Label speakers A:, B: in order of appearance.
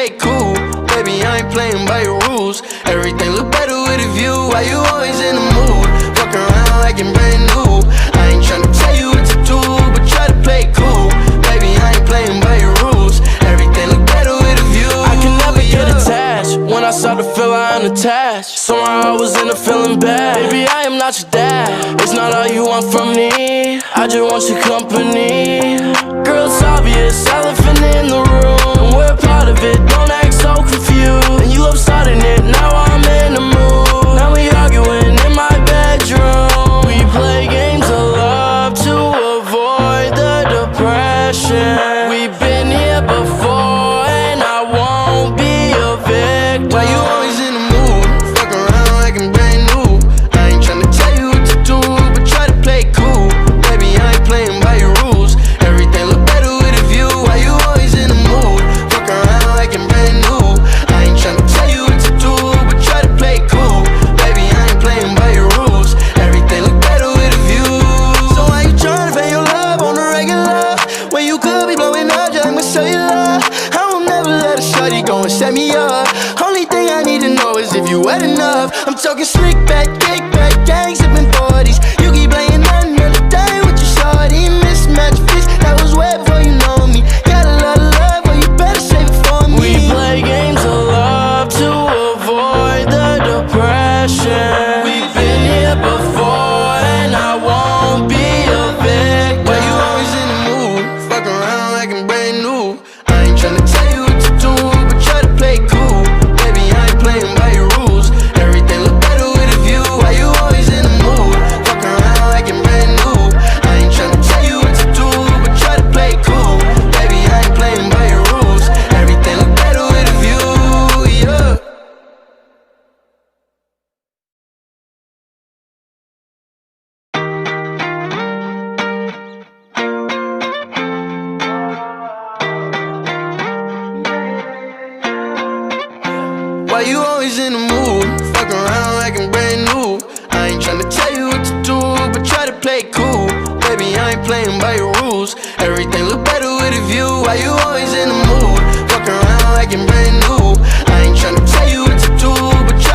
A: play cool. Baby, I ain't playing by your rules. Everything look better with a view. Why you always in the mood? Fuck around like you're brand new. I ain't tryna tell you what to do, but try to play cool. Baby, I ain't playing by your rules. Everything look better with a view.
B: I can never get attached. When I start to feel I unattached, somehow I was in a feeling bad. Baby, I am not your dad. It's not all you want from me. I just want your company. Girl, it's obvious, elephant in the room, and we're part of it. Don't act so confused. And you love starting it. Now I'm in the mood. Now we arguing in my bedroom. We play games of love to avoid the depression. We've been here before, and I won't be a victim.
A: Why you always in the mood? Fuck around like I'm brand new. I ain't tryna tell you what to do, but try to play cool. Baby, I ain't playing by your rules. Everything look better with a view. Why you always in the mood? Fuck around like I'm brand new. I ain't tryna tell you what to do, but try to play cool. Baby, I ain't playing by your rules. Everything look better with a view. So why you tryna pay your love on the regular, when you could be blowing up just like my cellular? I will never let a shorty go and set me up. Only thing I need to know is if you wet enough. I'm talking slick back, kick back, gang sipping 40s. You keep playing another day with your shorty. Mismatched fish, that was way before you know me. Got a lot of love, but you better save it for me.
B: We play games of love to avoid the depression. We've been here before, and I won't be a victim.
A: Why you always in the mood? Fuck around like I'm brand new. I ain't tryna tell you what to do, but try to play cool. Baby, I ain't playing by your rules. Everything look better with a view. Why you always in the mood? Fuck around like I'm brand new. I ain't tryna tell you what to do, but try to play cool. Baby, I ain't playing by your rules. Everything look better with a view, yeah. Why you always in the mood? Fuck around like I'm brand new. I ain't tryna tell you what to do, but try to play cool. Baby, I ain't playing by your rules. Everything look better with a view. Why you always in the mood? Fuck around like I'm brand new.